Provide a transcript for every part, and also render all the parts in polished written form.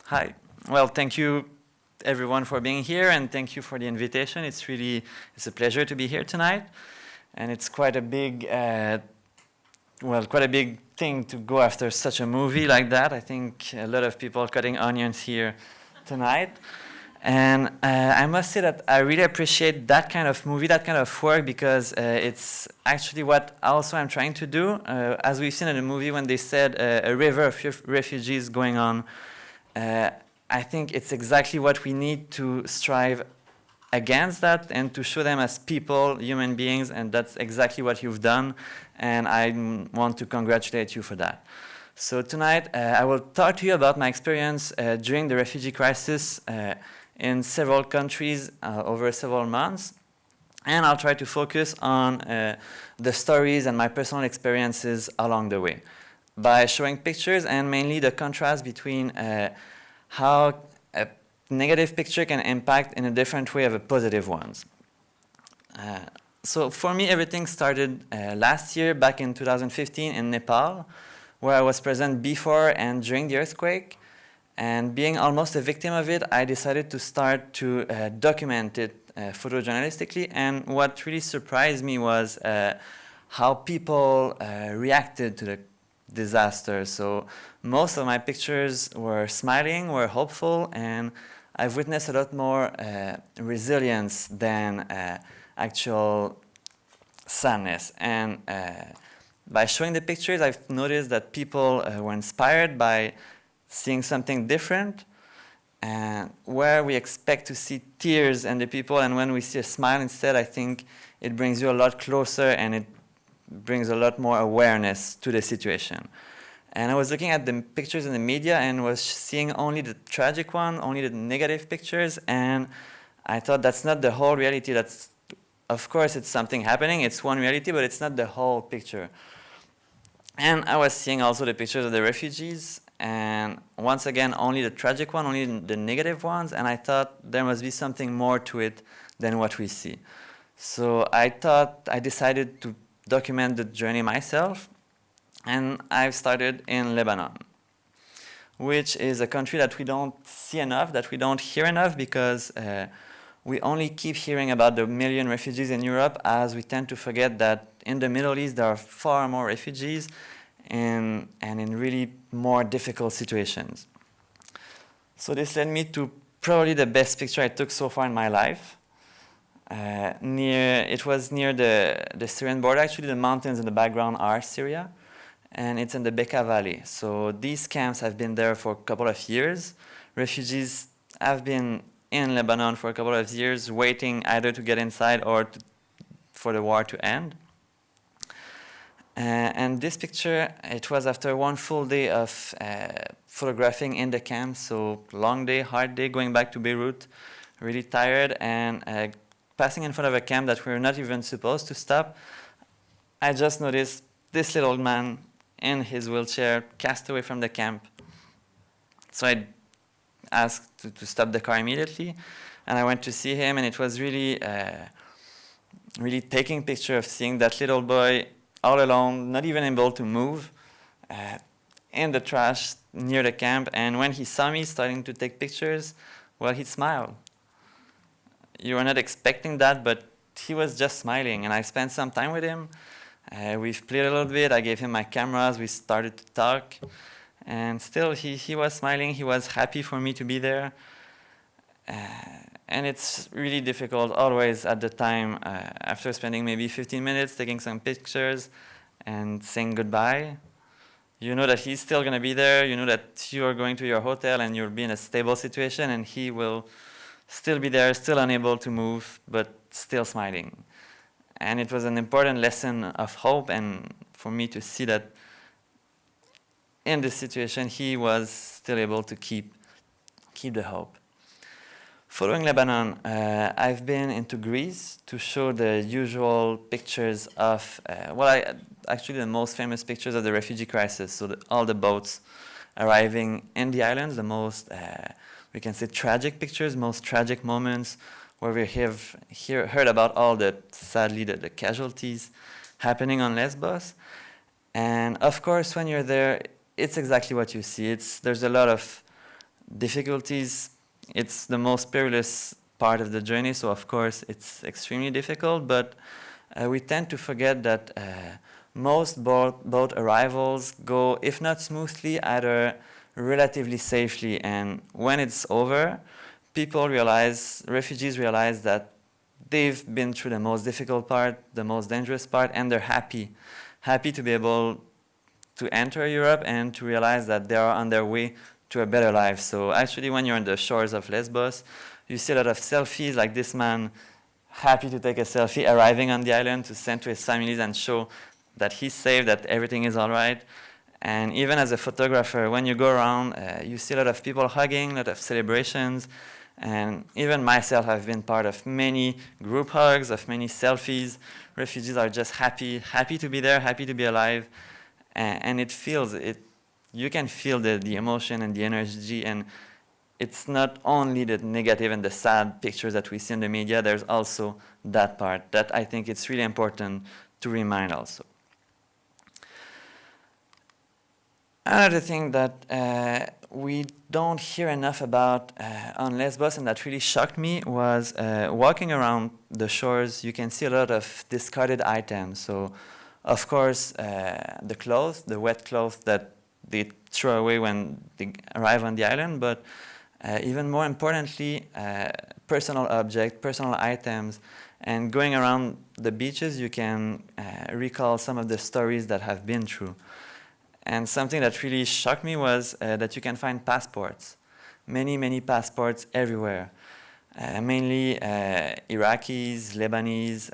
Hi. Well, thank you everyone for being here, and thank you for the invitation. It's a pleasure to be here tonight, and it's quite a big thing to go after such a movie like that. I think a lot of people cutting onions here tonight. And I must say that I really appreciate that kind of movie, that kind of work, because it's actually what also I'm trying to do. As we've seen in the movie when they said a river of refugees going on, I think it's exactly what we need to strive against that and to show them as people, human beings, and that's exactly what you've done, and I want to congratulate you for that. So tonight I will talk to you about my experience during the refugee crisis in several countries over several months, and I'll try to focus on the stories and my personal experiences along the way by showing pictures and mainly the contrast between how a negative picture can impact in a different way of a positive ones. So for me, everything started last year, back in 2015 in Nepal, where I was present before and during the earthquake. And being almost a victim of it, I decided to start to document it photojournalistically. And what really surprised me was how people reacted to the disaster. So most of my pictures were smiling, were hopeful, and I've witnessed a lot more resilience than actual sadness. And by showing the pictures, I've noticed that people were inspired by seeing something different, and where we expect to see tears in the people, and when we see a smile instead, I think it brings you a lot closer and it brings a lot more awareness to the situation. And I was looking at the pictures in the media and was seeing only the tragic one, only the negative pictures, and I thought that's not the whole reality. That's, of course, it's something happening, it's one reality, but it's not the whole picture. And I was seeing also the pictures of the refugees, and once again, only the tragic one, only the negative ones, and I thought there must be something more to it than what we see. So I decided to document the journey myself, and I've started in Lebanon, which is a country that we don't see enough, that we don't hear enough, because we only keep hearing about the million refugees in Europe, as we tend to forget that in the Middle East there are far more refugees and in really more difficult situations. So this led me to probably the best picture I took so far in my life. It was near the Syrian border. Actually, the mountains in the background are Syria, and it's in the Bekaa Valley. So these camps have been there for a couple of years. Refugees have been in Lebanon for a couple of years, waiting either to get inside or for the war to end. And this picture, it was after one full day of photographing in the camp, so long day, hard day, going back to Beirut, really tired, and passing in front of a camp that we were not even supposed to stop. I just noticed this little man in his wheelchair cast away from the camp. So I asked to stop the car immediately, and I went to see him, and it was really, really taking picture of seeing that little boy all alone, not even able to move, in the trash near the camp. And when he saw me starting to take pictures, well, he smiled. You were not expecting that, but he was just smiling, and I spent some time with him. We've played a little bit, I gave him my cameras, we started to talk, and still he was smiling, he was happy for me to be there. And it's really difficult always at the time, after spending maybe 15 minutes taking some pictures and saying goodbye. You know that he's still going to be there, you know that you are going to your hotel and you'll be in a stable situation, and he will still be there, still unable to move, but still smiling. And it was an important lesson of hope, and for me to see that in this situation he was still able to keep the hope. Following Lebanon, I've been into Greece to show the usual pictures of, actually the most famous pictures of the refugee crisis. So all the boats arriving in the islands, the most, we can say, tragic pictures, most tragic moments, where we have heard about all sadly, the casualties happening on Lesbos. And of course, when you're there, it's exactly what you see. There's a lot of difficulties, it's the most perilous part of the journey, so of course it's extremely difficult, but we tend to forget that most boat arrivals go, if not smoothly, either relatively safely, and when it's over, refugees realize that they've been through the most difficult part, the most dangerous part, and they're happy to be able to enter Europe and to realize that they are on their way to a better life. So actually, when you're on the shores of Lesbos, you see a lot of selfies, like this man happy to take a selfie, arriving on the island to send to his families and show that he's safe, that everything is all right. And even as a photographer, when you go around, you see a lot of people hugging, a lot of celebrations. And even myself, I've been part of many group hugs, of many selfies. Refugees are just happy to be there, happy to be alive. And you can feel the emotion and the energy, and it's not only the negative and the sad pictures that we see in the media, there's also that part that I think it's really important to remind also. Another thing that we don't hear enough about on Lesbos, and that really shocked me, was walking around the shores, you can see a lot of discarded items. So, of course, the wet clothes that they throw away when they arrive on the island, but even more importantly, personal objects, personal items. And going around the beaches, you can recall some of the stories that have been through. And something that really shocked me was that you can find passports, many passports everywhere. Mainly Iraqis, Lebanese,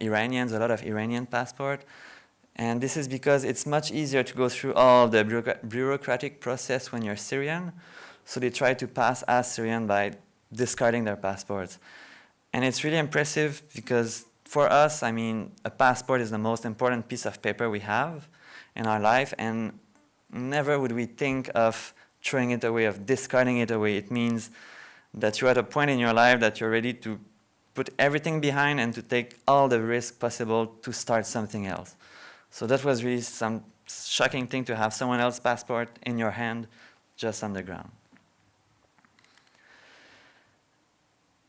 Iranians, a lot of Iranian passports. And this is because it's much easier to go through all the bureaucratic process when you're Syrian. So they try to pass as Syrian by discarding their passports. And it's really impressive because for us, I mean, a passport is the most important piece of paper we have in our life, and never would we think of throwing it away, of discarding it away. It means that you're at a point in your life that you're ready to put everything behind and to take all the risk possible to start something else. So that was really some shocking thing to have someone else's passport in your hand just on the ground.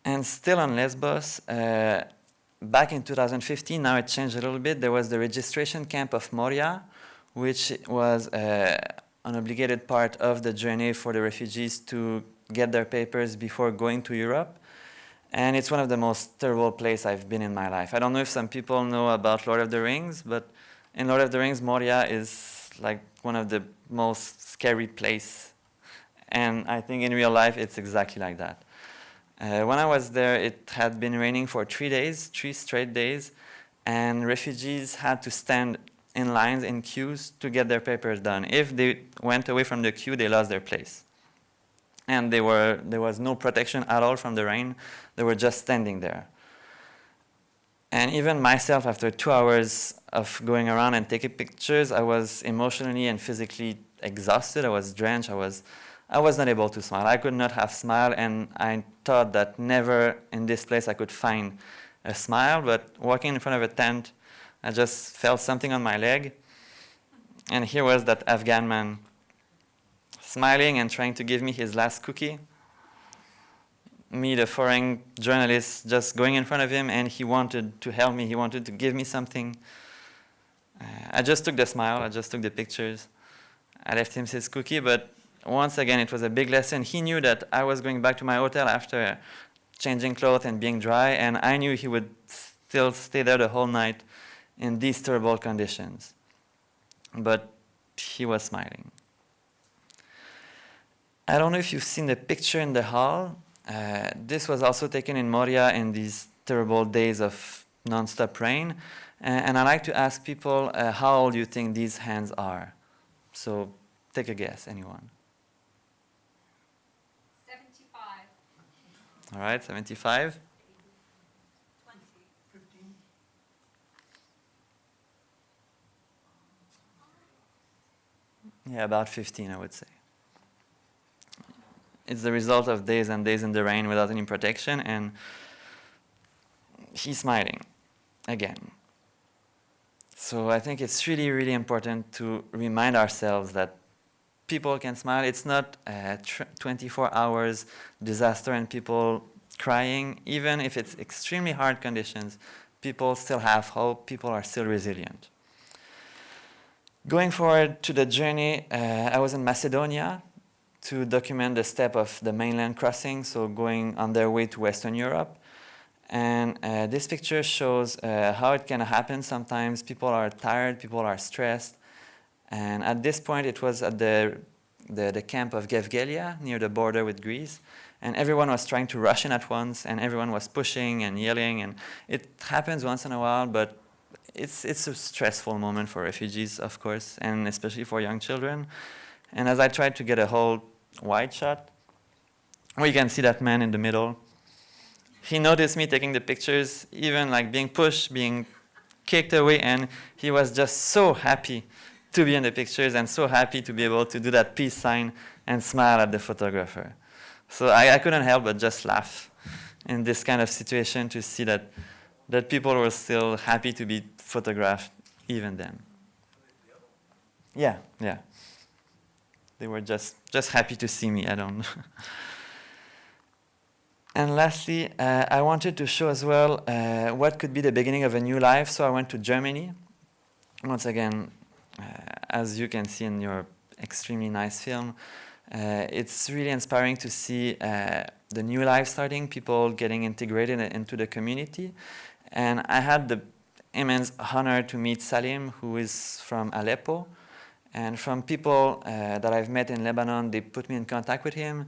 And still on Lesbos, back in 2015, now it changed a little bit, there was the registration camp of Moria, which was an obligated part of the journey for the refugees to get their papers before going to Europe. And it's one of the most terrible places I've been in my life. I don't know if some people know about Lord of the Rings, but in Lord of the Rings, Moria is like one of the most scary places. And I think in real life, it's exactly like that. When I was there, it had been raining for 3 straight days, and refugees had to stand in lines, in queues, to get their papers done. If they went away from the queue, they lost their place. And there was no protection at all from the rain. They were just standing there. And even myself, after 2 hours of going around and taking pictures, I was emotionally and physically exhausted. I was drenched. I was not able to smile. I could not have smiled, and I thought that never in this place I could find a smile. But walking in front of a tent, I just felt something on my leg. And here was that Afghan man smiling and trying to give me his last cookie. Me, the foreign journalist, just going in front of him, and he wanted to help me. He wanted to give me something. I just took the smile. I just took the pictures. I left him his cookie, but once again, it was a big lesson. He knew that I was going back to my hotel after changing clothes and being dry, and I knew he would still stay there the whole night in these terrible conditions. But he was smiling. I don't know if you've seen the picture in the hall. This was also taken in Moria in these terrible days of non-stop rain. And I like to ask people how old you think these hands are. So take a guess, anyone. 75. All right, 75. 20. 15. Yeah, about 15, I would say. It's the result of days and days in the rain without any protection, and he's smiling again. So I think it's really, really important to remind ourselves that people can smile. It's not 24 hours disaster and people crying. Even if it's extremely hard conditions, people still have hope. People are still resilient. Going forward to the journey, I was in Macedonia to document the step of the mainland crossing, so going on their way to Western Europe. And this picture shows how it can happen. Sometimes people are tired, people are stressed. And at this point, it was at the camp of Gevgelia, near the border with Greece. And everyone was trying to rush in at once, and everyone was pushing and yelling. And it happens once in a while, but it's a stressful moment for refugees, of course, and especially for young children. And as I tried to get a whole wide shot, well, you can see that man in the middle. He noticed me taking the pictures, even like being pushed, being kicked away, and he was just so happy to be in the pictures and so happy to be able to do that peace sign and smile at the photographer. So I couldn't help but just laugh in this kind of situation to see that people were still happy to be photographed even then. Yeah. They were just happy to see me, I don't know. And lastly, I wanted to show as well what could be the beginning of a new life. So I went to Germany. Once again, as you can see in your extremely nice film, it's really inspiring to see the new life starting, people getting integrated into the community. And I had the immense honor to meet Salim, who is from Aleppo. And from people that I've met in Lebanon, they put me in contact with him.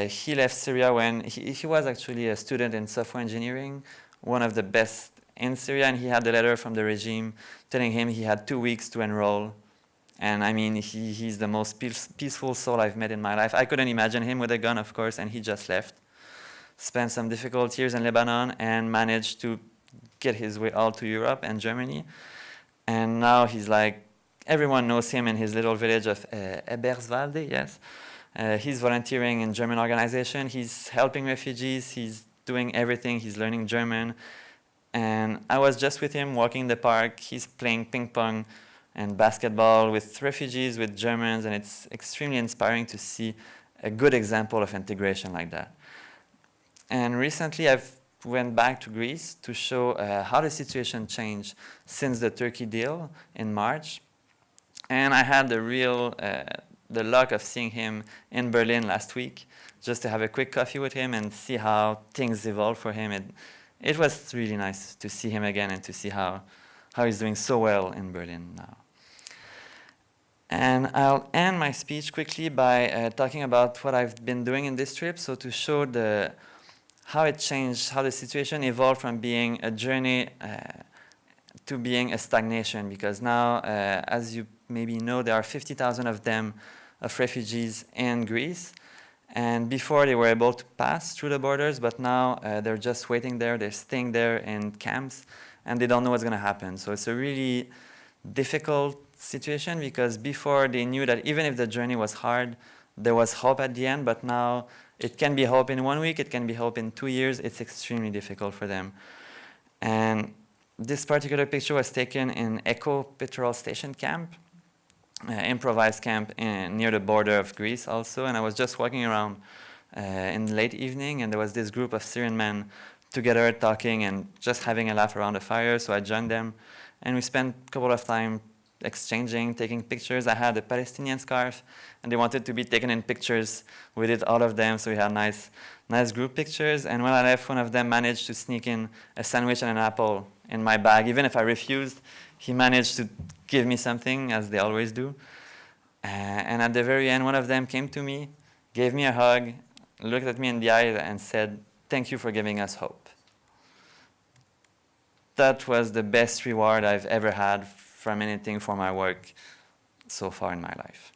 He left Syria when he was actually a student in software engineering, one of the best in Syria, and he had the letter from the regime telling him he had 2 weeks to enroll. And I mean, he's the most peaceful soul I've met in my life. I couldn't imagine him with a gun, of course, and he just left. Spent some difficult years in Lebanon and managed to get his way all to Europe and Germany. And now he's like, everyone knows him in his little village of Eberswalde, yes. He's volunteering in German organization. He's helping refugees. He's doing everything. He's learning German. And I was just with him walking the park. He's playing ping pong and basketball with refugees, with Germans, and it's extremely inspiring to see a good example of integration like that. And recently I've went back to Greece to show how the situation changed since the Turkey deal in March. And I had the luck of seeing him in Berlin last week, just to have a quick coffee with him and see how things evolved for him. It was really nice to see him again and to see how he's doing so well in Berlin now. And I'll end my speech quickly by talking about what I've been doing in this trip, so to show how it changed, how the situation evolved from being a journey to being a stagnation, because now, as you maybe know, there are 50,000 of refugees in Greece. And before they were able to pass through the borders, but now they're just waiting there, they're staying there in camps, and they don't know what's going to happen. So it's a really difficult situation, because before they knew that even if the journey was hard, there was hope at the end, but now it can be hope in 1 week, it can be hope in 2 years. It's extremely difficult for them. And this particular picture was taken in Echo petrol station camp, improvised camp near the border of Greece also. And I was just walking around in the late evening, and there was this group of Syrian men together talking and just having a laugh around the fire. So I joined them, and we spent a couple of time exchanging, taking pictures. I had a Palestinian scarf, and they wanted to be taken in pictures with it, all of them. So we had nice group pictures. And when I left, one of them managed to sneak in a sandwich and an apple in my bag. Even if I refused, he managed to give me something, as they always do. And at the very end, one of them came to me, gave me a hug, looked at me in the eye, and said, "Thank you for giving us hope." That was the best reward I've ever had from anything for my work so far in my life.